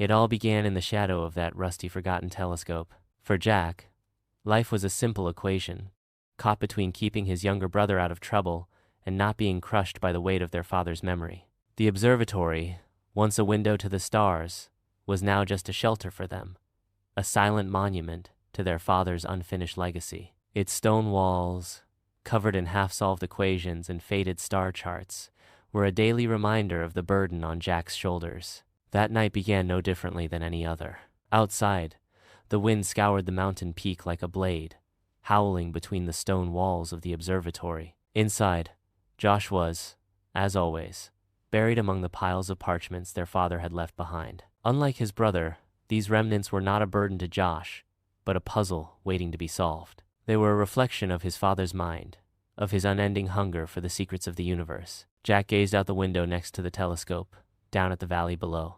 It all began in the shadow of that rusty, forgotten telescope. For Jack, life was a simple equation, caught between keeping his younger brother out of trouble and not being crushed by the weight of their father's memory. The observatory, once a window to the stars, was now just a shelter for them, a silent monument to their father's unfinished legacy. Its stone walls, covered in half-solved equations and faded star charts, were a daily reminder of the burden on Jack's shoulders. That night began no differently than any other. Outside, the wind scoured the mountain peak like a blade, howling between the stone walls of the observatory. Inside, Josh was, as always, buried among the piles of parchments their father had left behind. Unlike his brother, these remnants were not a burden to Josh, but a puzzle waiting to be solved. They were a reflection of his father's mind, of his unending hunger for the secrets of the universe. Jack gazed out the window next to the telescope, down at the valley below.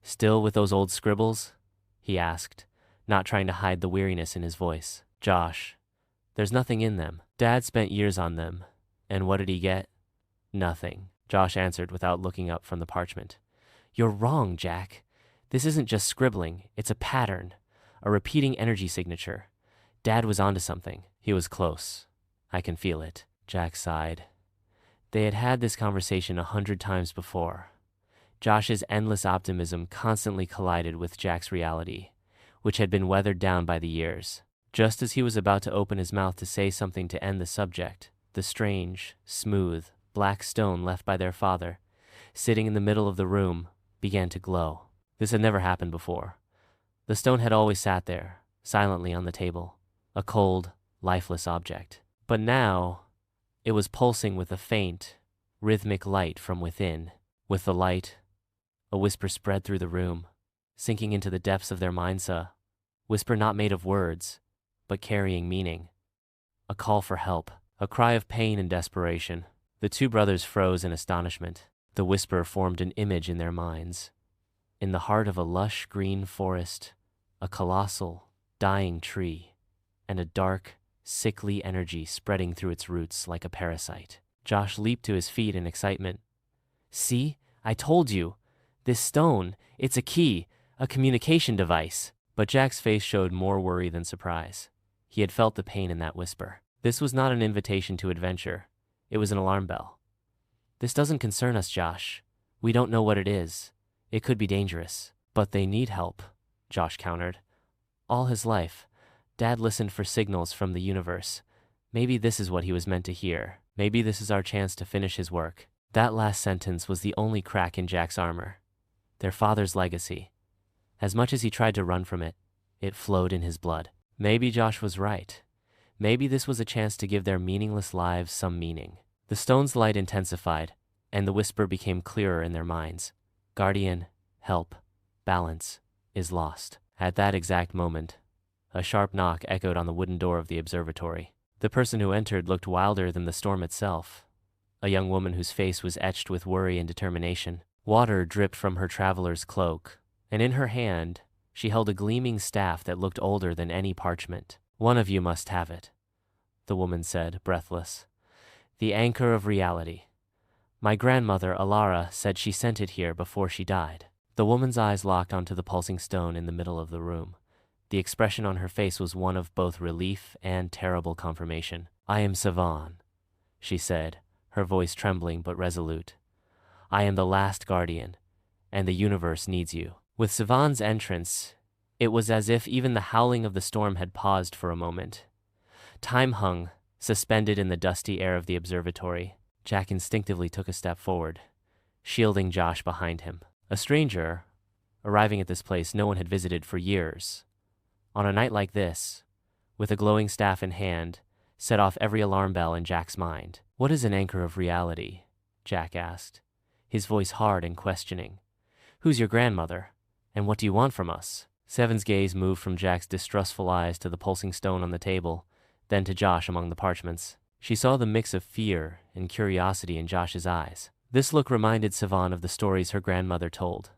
"Still with those old scribbles?" he asked, not trying to hide the weariness in his voice. "Josh, there's nothing in them. Dad spent years on them, and what did he get? Nothing," Josh answered without looking up from the parchment. "You're wrong, Jack. This isn't just scribbling, it's a pattern, a repeating energy signature. Dad was onto something. He was close. I can feel it." Jack sighed. They had had this conversation 100 times before. Josh's endless optimism constantly collided with Jack's reality, which had been weathered down by the years. Just as he was about to open his mouth to say something to end the subject, the strange, smooth, black stone left by their father, sitting in the middle of the room, began to glow. This had never happened before. The stone had always sat there, silently on the table, a cold, lifeless object. But now, it was pulsing with a faint, rhythmic light from within. With the light, a whisper spread through the room, sinking into the depths of their minds, a whisper not made of words, but carrying meaning. A call for help, a cry of pain and desperation. The two brothers froze in astonishment. The whisper formed an image in their minds. In the heart of a lush green forest, a colossal, dying tree, and a dark, sickly energy spreading through its roots like a parasite. Josh leaped to his feet in excitement. "See? I told you! This stone, it's a key, a communication device." But Jack's face showed more worry than surprise. He had felt the pain in that whisper. This was not an invitation to adventure. It was an alarm bell. "This doesn't concern us, Josh. We don't know what it is. It could be dangerous." "But they need help," Josh countered. "All his life, Dad listened for signals from the universe. Maybe this is what he was meant to hear. Maybe this is our chance to finish his work." That last sentence was the only crack in Jack's armor. Their father's legacy. As much as he tried to run from it, it flowed in his blood. Maybe Josh was right. Maybe this was a chance to give their meaningless lives some meaning. The stone's light intensified, and the whisper became clearer in their minds. "Guardian, help, balance, is lost." At that exact moment, a sharp knock echoed on the wooden door of the observatory. The person who entered looked wilder than the storm itself. A young woman whose face was etched with worry and determination. Water dripped from her traveler's cloak, and in her hand, she held a gleaming staff that looked older than any parchment. "One of you must have it," the woman said, breathless. "The anchor of reality. My grandmother, Alara, said she sent it here before she died." The woman's eyes locked onto the pulsing stone in the middle of the room. The expression on her face was one of both relief and terrible confirmation. "I am Sevan," she said, her voice trembling but resolute. "I am the last guardian, and the universe needs you." With Sevan's entrance, it was as if even the howling of the storm had paused for a moment. Time hung, suspended in the dusty air of the observatory. Jack instinctively took a step forward, shielding Josh behind him. A stranger, arriving at this place no one had visited for years, on a night like this, with a glowing staff in hand, set off every alarm bell in Jack's mind. "What is an anchor of reality?" Jack asked, his voice hard and questioning. "Who's your grandmother, and what do you want from us?" Sevan's gaze moved from Jack's distrustful eyes to the pulsing stone on the table, then to Josh among the parchments. She saw the mix of fear and curiosity in Josh's eyes. This look reminded Sevan of the stories her grandmother told.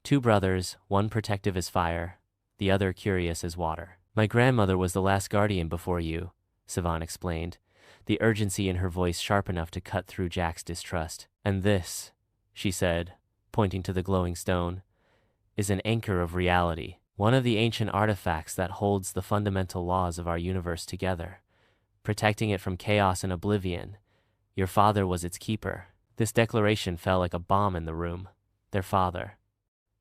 Two brothers, one protective as fire, the other curious as water. "My grandmother was the last guardian before you," Sevan explained, the urgency in her voice sharp enough to cut through Jack's distrust. "And this," she said, pointing to the glowing stone, is an anchor of reality, one of the ancient artifacts that holds the fundamental laws of our universe together, protecting it from chaos and oblivion. Your father was its keeper. This declaration fell like a bomb in the room. Their father.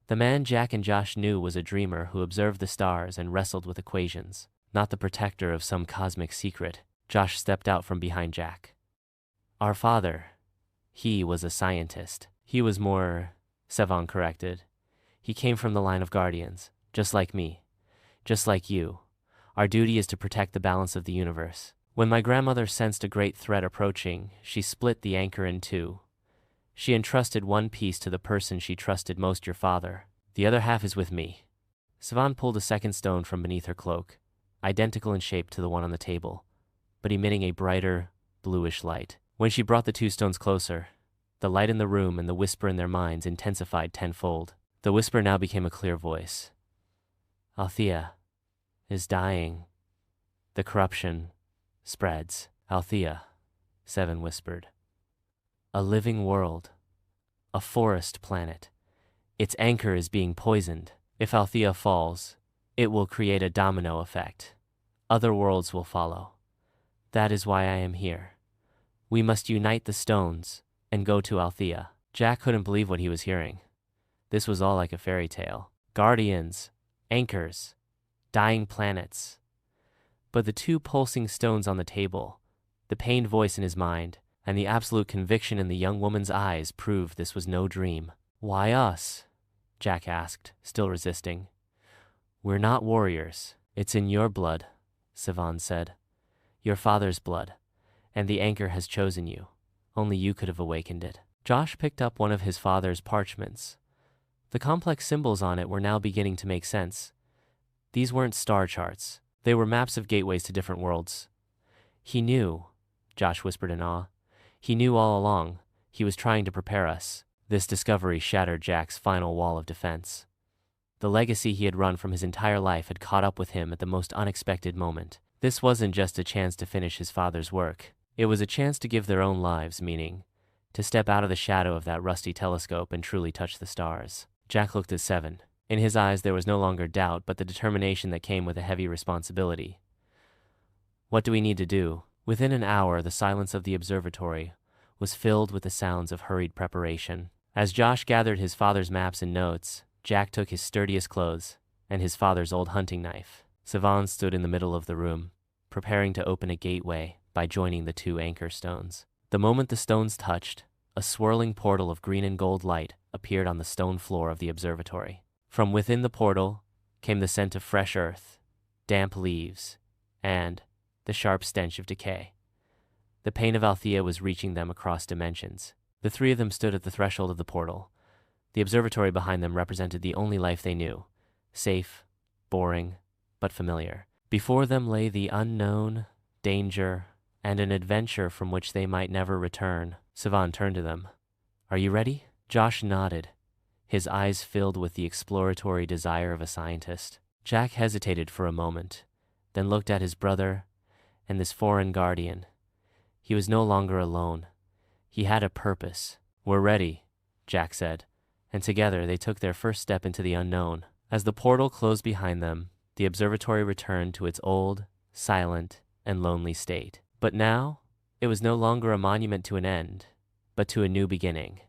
The man Jack and Josh knew was a dreamer who observed the stars and wrestled with equations, not the protector of some cosmic secret. Josh stepped out from behind Jack. Our father, he was a scientist. He was more, Sevan corrected. He came from the line of guardians, just like me, just like you. Our duty is to protect the balance of the universe. When my grandmother sensed a great threat approaching, she split the anchor in two. She entrusted one piece to the person she trusted most, your father. The other half is with me. Sevan pulled a second stone from beneath her cloak, identical in shape to the one on the table, but emitting a brighter, bluish light. When she brought the two stones closer, the light in the room and the whisper in their minds intensified tenfold. The whisper now became a clear voice. Althea is dying. The corruption spreads. Althea, Sevan whispered. A living world. A forest planet. Its anchor is being poisoned. If Althea falls, it will create a domino effect. Other worlds will follow. That is why I am here. We must unite the stones and go to Althea. Jack couldn't believe what he was hearing. This was all like a fairy tale. Guardians, anchors, dying planets. But the two pulsing stones on the table, the pained voice in his mind, and the absolute conviction in the young woman's eyes proved this was no dream. Why us? Jack asked, still resisting. We're not warriors. It's in your blood, Sevan said. Your father's blood, and the anchor has chosen you. Only you could have awakened it. Josh picked up one of his father's parchments. The complex symbols on it were now beginning to make sense. These weren't star charts. They were maps of gateways to different worlds. He knew, Josh whispered in awe. He knew all along. He was trying to prepare us. This discovery shattered Jack's final wall of defense. The legacy he had run from his entire life had caught up with him at the most unexpected moment. This wasn't just a chance to finish his father's work. It was a chance to give their own lives meaning, to step out of the shadow of that rusty telescope and truly touch the stars. Jack looked at Sevan. In his eyes there was no longer doubt, but the determination that came with a heavy responsibility. What do we need to do? Within an hour, the silence of the observatory was filled with the sounds of hurried preparation. As Josh gathered his father's maps and notes, Jack took his sturdiest clothes and his father's old hunting knife. Sevan stood in the middle of the room, preparing to open a gateway by joining the two anchor stones. The moment the stones touched, a swirling portal of green and gold light appeared on the stone floor of the observatory. From within the portal came the scent of fresh earth, damp leaves, and the sharp stench of decay. The pain of Althea was reaching them across dimensions. The three of them stood at the threshold of the portal. The observatory behind them represented the only life they knew, safe, boring, but familiar. Before them lay the unknown, danger, and an adventure from which they might never return. Sevan turned to them. Are you ready? Josh nodded, his eyes filled with the exploratory desire of a scientist. Jack hesitated for a moment, then looked at his brother and this foreign guardian. He was no longer alone. He had a purpose. We're ready, Jack said, and together they took their first step into the unknown. As the portal closed behind them, the observatory returned to its old, silent, and lonely state. But now, it was no longer a monument to an end, but to a new beginning.